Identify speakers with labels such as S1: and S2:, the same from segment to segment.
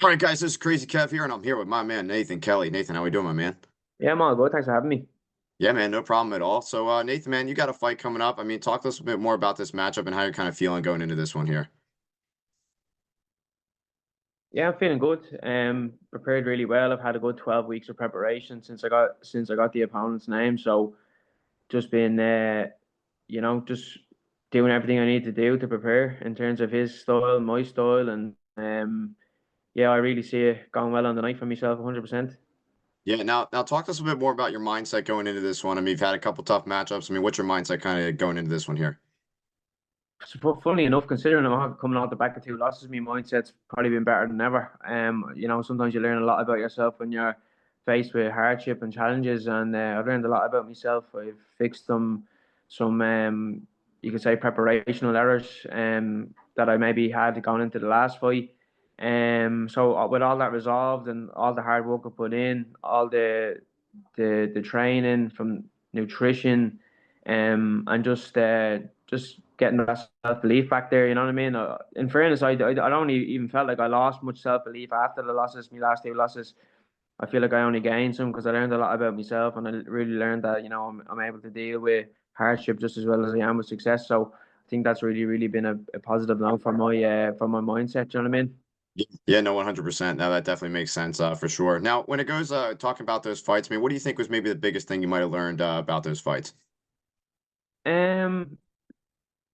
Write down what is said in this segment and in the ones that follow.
S1: All right, guys, this is Crazy Kev here, and I'm here with my man Nathan Kelly. Nathan, how we doing, my man?
S2: Yeah, I'm all good. Thanks for having me.
S1: Yeah, man, no problem at all. So, Nathan, man, you got a fight coming up. I mean, talk to us a bit more about this matchup and how you're kind of feeling going into this one here.
S2: Yeah, I'm feeling good. Prepared really well. I've had a good 12 weeks of preparation since I got the opponent's name. So just been just doing everything I need to do to prepare in terms of his style, my style, and yeah, I really see it going well on the night for myself, 100%.
S1: Yeah, now talk to us a bit more about your mindset going into this one. I mean, you've had a couple tough matchups. I mean, what's your mindset kind of going into this one here?
S2: So, funnily enough, considering coming out the back of two losses, my mindset's probably been better than ever. Sometimes you learn a lot about yourself when you're faced with hardship and challenges, and I've learned a lot about myself. I've fixed some you could say preparational errors that I maybe had gone into the last fight. So with all that resolved and all the hard work I put in, all the training from nutrition, and just getting that self belief back there. You know what I mean? In fairness, I don't even felt like I lost much self belief after the losses. My last two losses, I feel like I only gained some because I learned a lot about myself, and I really learned that I'm able to deal with hardship just as well as I am with success. So I think that's really been a positive note for my mindset. You know what I mean?
S1: Yeah, no, 100%. Now that definitely makes sense for sure. Now, when it goes talking about those fights, I mean, what do you think was maybe the biggest thing you might have learned about those fights?
S2: Um,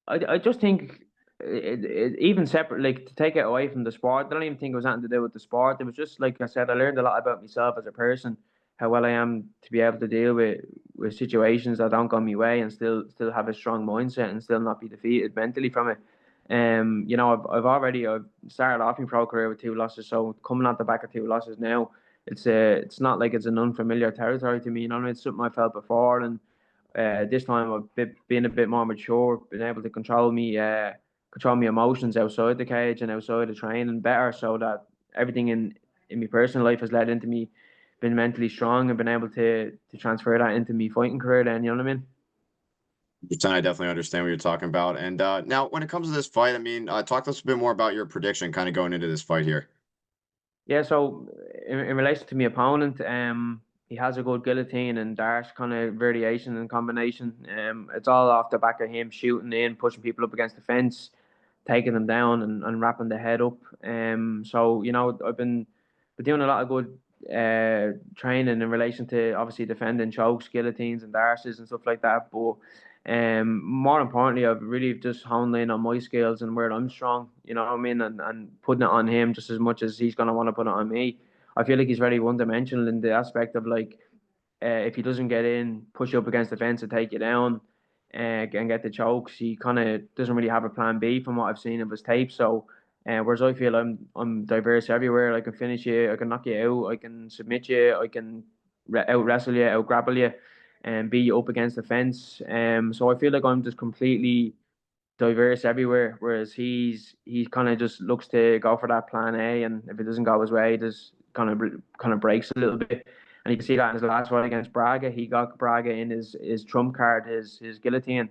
S2: I just think even separate, like to take it away from the sport, I don't even think it was anything to do with the sport. It was just like I said, I learned a lot about myself as a person, how well I am to be able to deal with situations that don't go my way and still have a strong mindset and still not be defeated mentally from it. I've started off my pro career with two losses, so coming out the back of two losses now, it's not like it's an unfamiliar territory to me. You know, it's something I felt before, and this time been a bit more mature, been able to control my emotions outside the cage and outside the training better, so that everything in my personal life has led into me being mentally strong and been able to transfer that into my fighting career. Then you know what I mean?
S1: I definitely understand what you're talking about. And now, when it comes to this fight, I mean, talk to us a bit more about your prediction kind of going into this fight here.
S2: Yeah. So in relation to my opponent, he has a good guillotine and dart kind of variation and combination. It's all off the back of him shooting in, pushing people up against the fence, taking them down and wrapping the head up. So I've been doing a lot of good training in relation to obviously defending chokes, guillotines, and darces and stuff like that. But more importantly, I've really just honed in on my skills and where I'm strong. You know what I mean, and putting it on him just as much as he's gonna want to put it on me. I feel like he's very one dimensional in the aspect of like if he doesn't get in, push you up against the fence and take you down, and get the chokes, he kind of doesn't really have a plan B from what I've seen of his tape. So, whereas I feel I'm diverse everywhere. I can finish you, I can knock you out, I can submit you, I can out wrestle you, out grapple you, and be you up against the fence. So I feel like I'm just completely diverse everywhere, whereas he kind of just looks to go for that plan A, and if it doesn't go his way, just kind of breaks a little bit. And you can see that in his last fight against Braga, he got Braga in his trump card, his guillotine,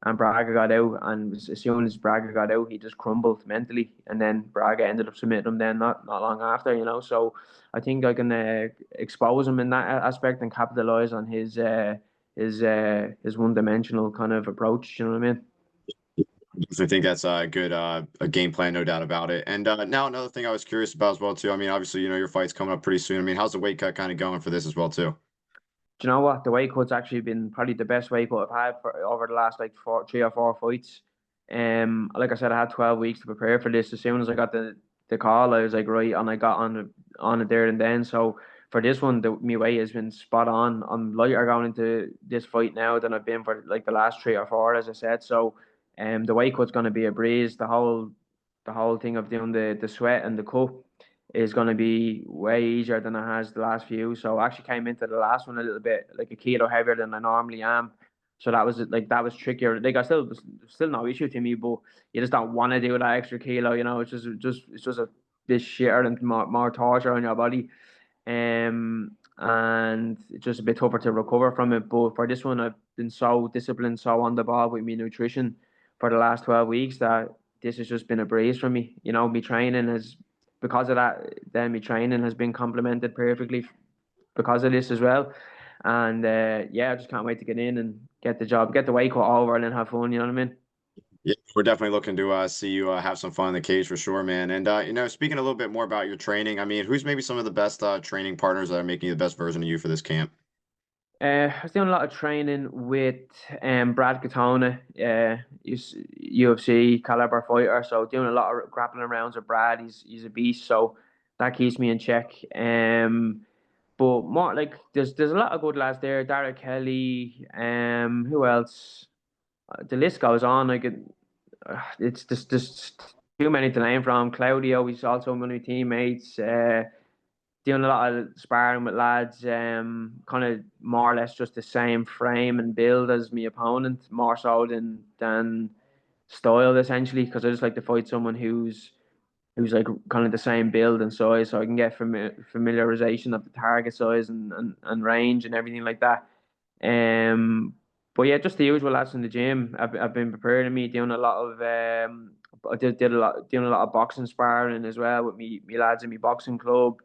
S2: and Braga got out. And as soon as Braga got out, he just crumbled mentally, and then Braga ended up submitting him then not long after. So I think I can expose him in that aspect and capitalize on his one dimensional kind of approach. You know what I mean?
S1: So I think that's a good a game plan, no doubt about it. And now another thing I was curious about as well too. I mean, obviously, your fight's coming up pretty soon. I mean, how's the weight cut kind of going for this as well too?
S2: Do you know what? The weight cut's actually been probably the best weight cut I've had for over the last like 3 or 4 fights. Like I said, I had 12 weeks to prepare for this. As soon as I got the call, I was like, right, and I got on it there and then. So for this one, my weight has been spot on. I'm lighter going into this fight now than I've been for like the last 3 or 4, as I said. So, the weight cut's going to be a breeze. The whole thing of doing the sweat and the cut is going to be way easier than it has the last few. So I actually came into the last one a little bit like a kilo heavier than I normally am. So that was trickier. Like I still no issue to me, but you just don't want to do that extra kilo. It's just a bit shitter and more torture on your body. And it's just a bit tougher to recover from it. But for this one, I've been so disciplined, so on the ball with my nutrition for the last 12 weeks that this has just been a breeze for me. My training has because of that, then my training has been complemented perfectly because of this as well. And yeah, I just can't wait to get in and get the job, get the weight cut over, and then have fun. You know what I mean?
S1: Yeah, we're definitely looking to see you have some fun in the cage for sure, man. And speaking a little bit more about your training, I mean, who's maybe some of the best training partners that are making you the best version of you for this camp?
S2: I was doing a lot of training with Brad Katona, he's UFC caliber fighter. So doing a lot of grappling rounds with Brad. He's a beast. So that keeps me in check. But more like there's a lot of good lads there. Dara Kelly. Who else? The list goes on. It's just too many to name from. Claudio, he's also one of my teammates. Doing a lot of sparring with lads, kind of more or less just the same frame and build as my opponent, more so than style essentially, because I just like to fight someone who's like kind of the same build and size, so I can get familiarization of the target size and range and everything like that. Um, but yeah, just the usual lads in the gym. I've been preparing me doing a lot of I did a lot doing a lot of boxing sparring as well with me lads in my boxing club,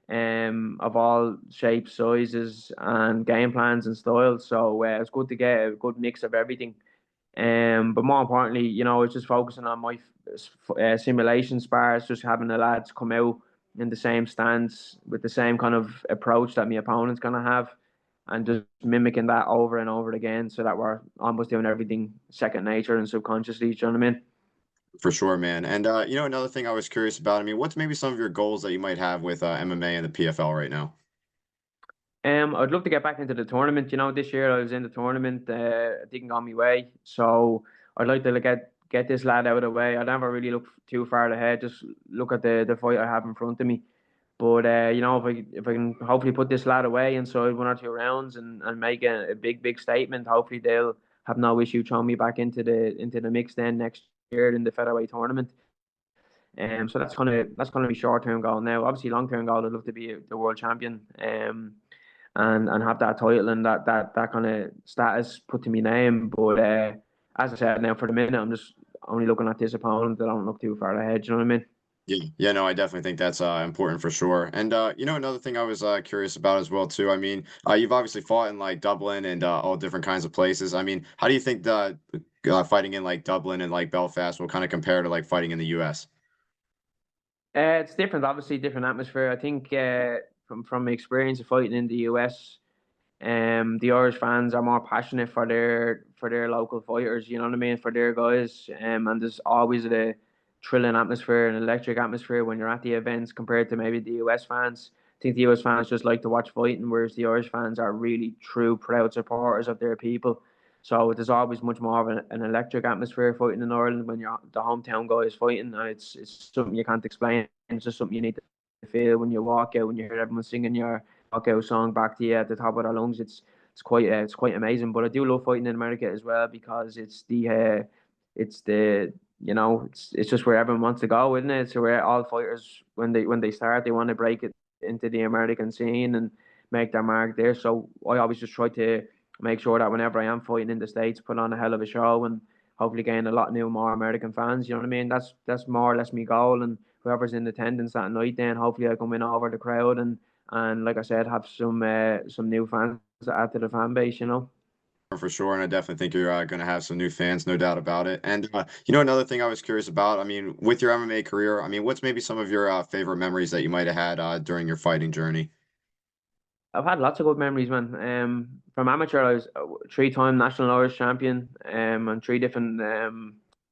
S2: of all shapes, sizes, and game plans and styles. So it's good to get a good mix of everything. But more importantly, it's just focusing on my simulation spars, just having the lads come out in the same stance with the same kind of approach that my opponent's gonna have, and just mimicking that over and over again, so that we're almost doing everything second nature and subconsciously. Do you know what I mean?
S1: For sure, man. And another thing I was curious about, I mean, what's maybe some of your goals that you might have with MMA and the PFL right now?
S2: I'd love to get back into the tournament. This year I was in the tournament, it didn't go my way, so I'd like to like, get this lad out of the way. I never really look too far ahead. Just look at the fight I have in front of me. But if I can hopefully put this lad away inside 1 or 2 rounds and make a big statement, hopefully they'll have no issue throwing me back into the mix then next year in the featherweight tournament. So that's kind of my short term goal now. Obviously, long term goal, I'd love to be the world champion. And have that title and that kind of status put to my name. But as I said, now for the minute, I'm just only looking at this opponent. I don't look too far ahead. Do you know what I mean?
S1: Yeah, yeah, no, I definitely think that's important for sure. And another thing I was curious about as well too. I mean, you've obviously fought in like Dublin and all different kinds of places. I mean, how do you think the fighting in like Dublin and like Belfast will kind of compare to like fighting in the US?
S2: It's different, obviously, different atmosphere. I think from my experience of fighting in the US, the Irish fans are more passionate for their local fighters. You know what I mean, for their guys. And there's always a thrilling atmosphere, an electric atmosphere when you're at the events compared to maybe the US fans. I think the US fans just like to watch fighting, whereas the Irish fans are really true, proud supporters of their people. So there's always much more of an electric atmosphere fighting in Ireland when you're the hometown guy is fighting, and it's something you can't explain. It's just something you need to feel when you walk out, when you hear everyone singing your walkout song back to you at the top of their lungs. It's quite amazing. But I do love fighting in America as well because it's just where everyone wants to go, isn't it? It's where all fighters when they start they want to break it into the American scene and make their mark there. So I always just try to make sure that whenever I am fighting in the States, put on a hell of a show and hopefully gain a lot new more American fans. You know what I mean? That's more or less my goal. And whoever's in attendance that night, then hopefully I come in over the crowd and like I said, have some new fans to add to the fan base.
S1: For sure, and I definitely think you're going to have some new fans, no doubt about it. And another thing I was curious about, I mean, with your MMA career, I mean, what's maybe some of your favorite memories that you might have had during your fighting journey?
S2: I've had lots of good memories, man. From amateur, I was a 3-time national Irish champion, on 3 different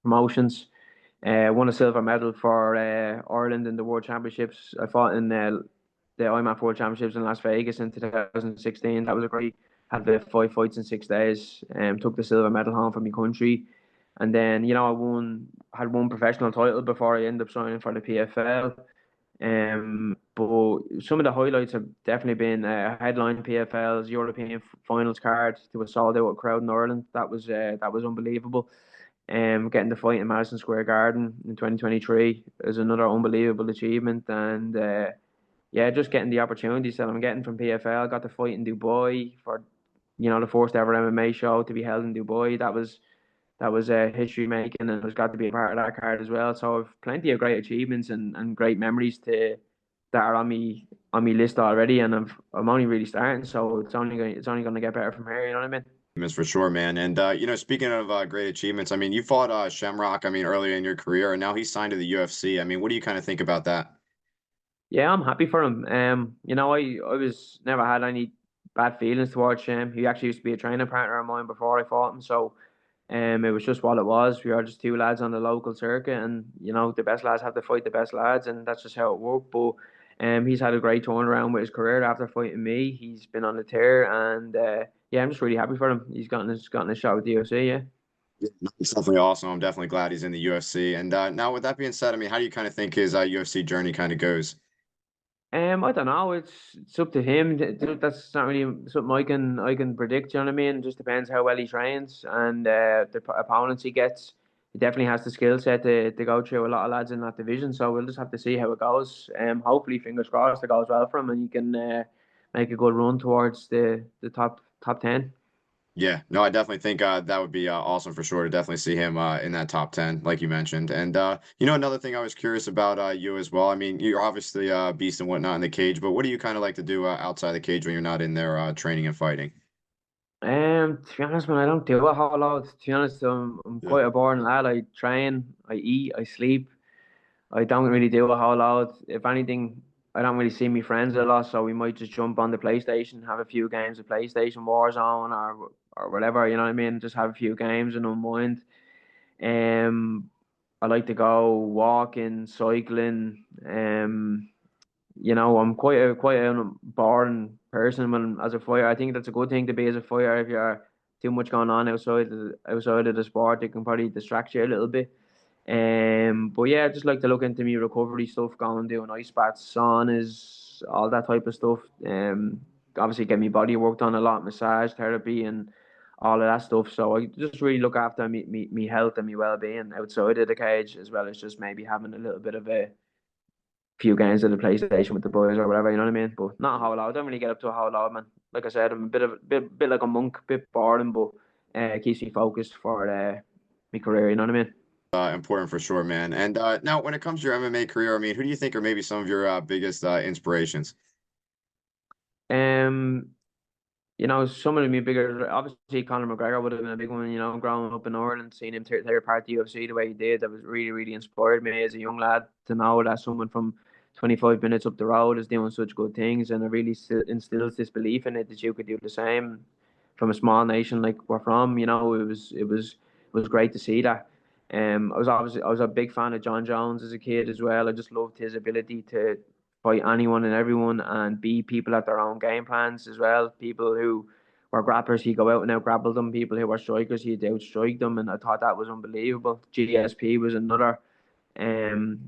S2: promotions. Won a silver medal for Ireland in the World Championships. I fought in the IMAF World Championships in Las Vegas in 2016. That was a great. Had the 5 fights in 6 days. Took the silver medal home for my country, and then had one professional title before I ended up signing for the PFL. But some of the highlights have definitely been headline PFL's European finals card to a sold out crowd in Ireland. That was unbelievable. Getting the fight in Madison Square Garden in 2023 is another unbelievable achievement, and yeah, just getting the opportunities that I'm getting from PFL. Got the fight in Dubai for the first ever MMA show to be held in Dubai. that was history making, and was glad to be a part of that card as well. So I've plenty of great achievements and great memories to that are on me list already, and I'm only really starting, so it's only going to get better from here. You know what I mean?
S1: Achievements for sure, man. And speaking of great achievements, I mean, you fought Shem Rock, I mean, earlier in your career, and now he's signed to the UFC. I mean, what do you kind of think about that?
S2: Yeah, I'm happy for him. I was never had any bad feelings towards him. He actually used to be a training partner of mine before I fought him, so it was just what it was. We are just two lads on the local circuit, and the best lads have to fight the best lads, and that's just how it worked. But he's had a great turnaround with his career after fighting me. He's been on the tear, and yeah, I'm just really happy for him. He's gotten a shot with the UFC. Yeah.
S1: Yeah, no, it's definitely awesome. I'm definitely glad he's in the UFC. And now, with that being said, I mean, how do you kind of think his UFC journey kind of goes?
S2: I don't know. It's up to him. That's not really something I can predict. You know what I mean? It just depends how well he trains and the opponents he gets. He definitely has the skill set to go through a lot of lads in that division. So we'll just have to see how it goes. Hopefully, fingers crossed, it goes well for him and he can make a good run towards the top 10.
S1: Yeah, no, I definitely think that would be awesome for sure to definitely see him in that top 10, like you mentioned. And another thing I was curious about you as well. I mean, you're obviously a beast and whatnot in the cage, but what do you kind of like to do outside the cage when you're not in there training and fighting?
S2: To be honest, man, I don't do a whole lot. To be honest, I'm
S1: Yeah.
S2: quite a boring lad. I train, I eat, I sleep. I don't really do a whole lot. If anything, I don't really see my friends a lot, so we might just jump on the PlayStation, have a few games of PlayStation Warzone or whatever, you know what I mean? Just have a few games and unwind. Um, I like to go walking, cycling. I'm quite a boring person when as a fighter. I think that's a good thing to be as a fighter. If you're too much going on outside of the sport, it can probably distract you a little bit. But yeah, I just like to look into me recovery stuff, going doing ice baths, saunas, all that type of stuff. Obviously get my body worked on a lot, massage therapy and all of that stuff. So I just really look after me health and my well being outside of the cage, as well as just maybe having a little bit of a few games of the PlayStation with the boys or whatever. You know what I mean? But not a whole lot. I don't really get up to a whole lot, man. Like I said, I'm a bit like a monk, bit boring, but it keeps me focused for my career. You know what I mean?
S1: Important for sure, man. And now, when it comes to your MMA career, I mean, who do you think are maybe some of your biggest inspirations?
S2: Um, some of the bigger, obviously Conor McGregor would have been a big one. Growing up in Ireland, seeing him tear apart the UFC the way he did, that was really, really inspired me as a young lad to know that someone from 25 minutes up the road is doing such good things, and it really instills this belief in it that you could do the same from a small nation like we're from. It was great to see that. I was a big fan of John Jones as a kid as well. I just loved his ability to fight anyone and everyone and beat people at their own game plans as well. People who were grapplers, he'd go out and out grapple them. People who were strikers, he'd outstrike them, and I thought that was unbelievable. GSP was another.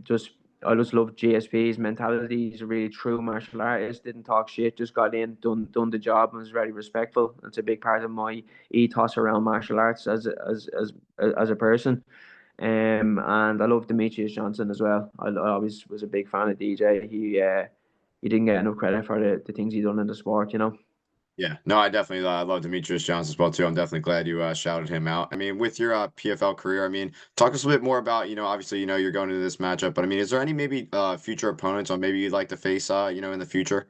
S2: Just I just love GSP's mentality. He's a really true martial artist. Didn't talk shit. Just got in, done the job, and was very respectful. It's a big part of my ethos around martial arts as a person. And I love Demetrius Johnson as well. I always was a big fan of DJ. He didn't get enough credit for the things he done in the sport.
S1: Yeah, no, I definitely love Demetrius Johnson as well too. I'm definitely glad you shouted him out. I mean, with your PFL career, I mean, talk us a bit more about, obviously, you're going into this matchup, but I mean, is there any maybe future opponents or maybe you'd like to face, in the future?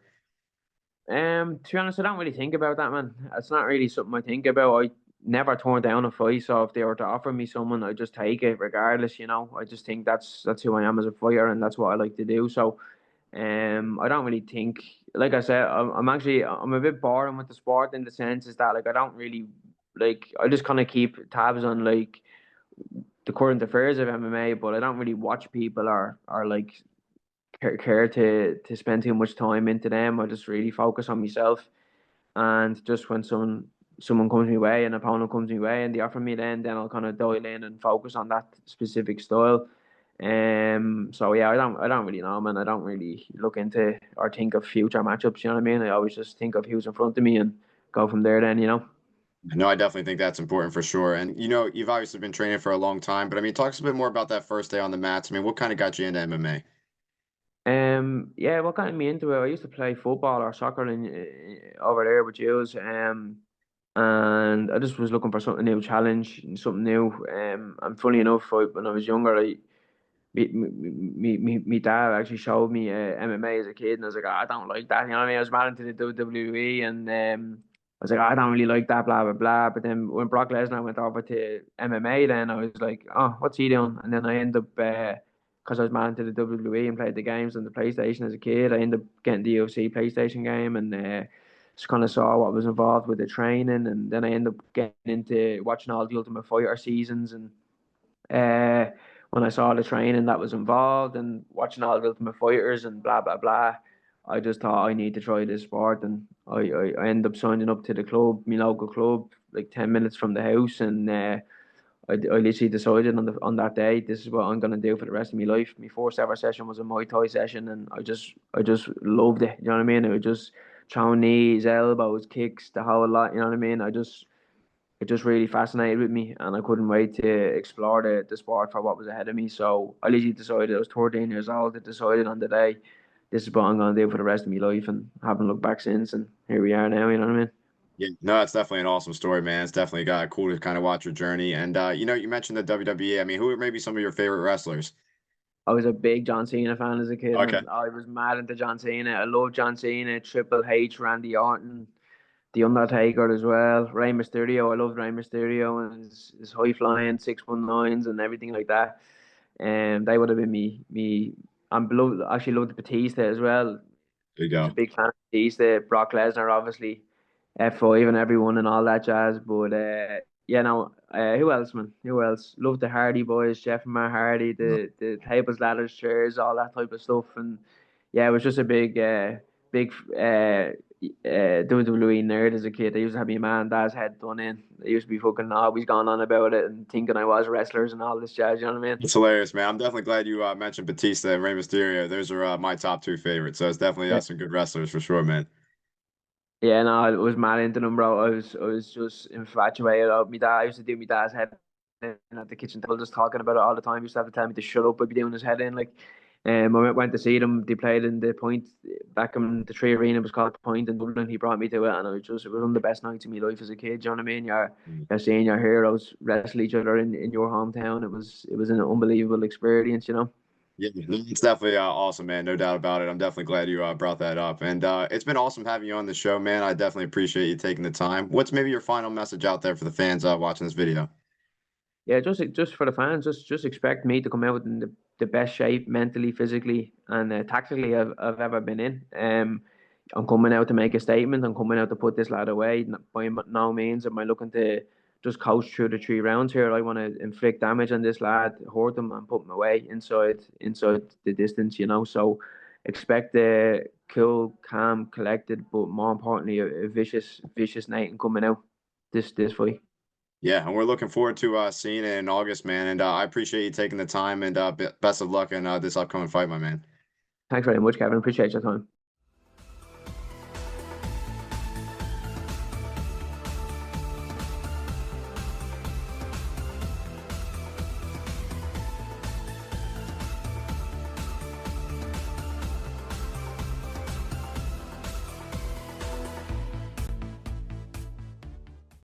S2: To be honest, I don't really think about that, man. It's not really something I think about. I never turn down a fight, so if they were to offer me someone, I just take it regardless. I just think that's who I am as a fighter, and that's what I like to do. So, I don't really think, like I said, I'm a bit boring with the sport in the sense is that like I don't really like I just kind of keep tabs on like the current affairs of MMA, but I don't really watch people or like care to spend too much time into them. I just really focus on myself, and just when someone comes my way, an opponent comes my way, and they offer me then I'll kind of dial in and focus on that specific style. So yeah, I don't really know, man. I don't really look into or think of future matchups. You know what I mean? I always just think of who's in front of me and go from there. Then.
S1: No, I definitely think that's important for sure. And you've obviously been training for a long time, but I mean, talk us a bit more about that first day on the mats. I mean, what kind of got you into MMA?
S2: Yeah, what got me into it? I used to play football or soccer over there with you. and I just was looking for something new, challenge, and something new. And funny enough, when I was younger, me dad actually showed me MMA as a kid, and I was like, "Oh, I don't like that." You know what I mean? I was mad into the WWE, and I was like, "Oh, I don't really like that, blah blah blah." But then when Brock Lesnar went over to MMA, then I was like, "Oh, what's he doing?" And then I ended up, because I was mad into the WWE and played the games on the PlayStation as a kid, I ended up getting the UFC PlayStation game, and just kind of saw what was involved with the training, and then I ended up getting into watching all the Ultimate Fighter seasons, and uh, when I saw the training that was involved and watching all the Ultimate Fighters and blah blah blah, I just thought I need to try this sport, and I ended up signing up to the club, my local club, like 10 minutes from the house, and I literally decided on that day, this is what I'm gonna do for the rest of my life. My first ever session was a Muay Thai session, and I just loved it. You know what I mean? It was just throwing knees, elbows, kicks, the whole lot. You know what I mean? It just really fascinated with me, and I couldn't wait to explore the sport for what was ahead of me. So I literally decided, I was 13 years old, I decided on the day, this is what I'm going to do for the rest of my life, and haven't looked back since. And here we are now. You know what I mean?
S1: Yeah, no, it's definitely an awesome story, man. It's definitely cool to kind of watch your journey. And you mentioned the WWE. I mean, who are maybe some of your favorite wrestlers?
S2: I was a big John Cena fan as a kid,
S1: Okay.
S2: man. I was mad into John Cena. I love John Cena, Triple H, Randy Orton, The Undertaker as well. Rey Mysterio, I loved Rey Mysterio and his high flying 619s and everything like that. They would have been me. I'm below, actually loved Batista as well.
S1: There you
S2: Was a
S1: go.
S2: big fan of Batista, Brock Lesnar, obviously, F5 and everyone and all that jazz. But yeah, no, who else, man? Who else? Love the Hardy Boys, Jeff and Matt Hardy, the tables, ladders, chairs, all that type of stuff. And yeah, it was just a big WWE nerd as a kid. I used to have my man and dad's head done in. I used to be fucking always going on about it and thinking I was wrestlers and all this jazz. You know what I mean?
S1: It's hilarious, man. I'm definitely glad you mentioned Batista and Rey Mysterio. Those are my top two favorites. So it's definitely
S2: Yeah.
S1: some good wrestlers for sure, man.
S2: Yeah, no, I was mad into them, bro. I was just infatuated. My dad, I used to do my dad's head in at the kitchen table, just talking about it all the time. He used to have to tell me to shut up. I'd be doing his head in. Like, I went to see them. They played in the Point back in the Tree Arena. It was called Point in Dublin. He brought me to it, and it was one of the best nights of my life as a kid. Do you know what I mean? You're seeing your heroes wrestle each other in your hometown. It was an unbelievable experience. You know.
S1: Yeah, it's definitely awesome, man. No doubt about it. I'm definitely glad you brought that up. And it's been awesome having you on the show, man. I definitely appreciate you taking the time. What's maybe your final message out there for the fans watching this video?
S2: Yeah, just for the fans, just expect me to come out in the best shape mentally, physically, and tactically I've ever been in. I'm coming out to make a statement. I'm coming out to put this lad away. By no means am I looking to just coast through the 3 rounds here. I want to inflict damage on this lad, hurt him, and put him away inside the distance. You know, so expect a cool, calm, collected, but more importantly, a vicious night coming out this fight.
S1: Yeah, and we're looking forward to seeing it in August, man. And I appreciate you taking the time and best of luck in this upcoming fight, my man.
S2: Thanks very much, Kevin. Appreciate your time.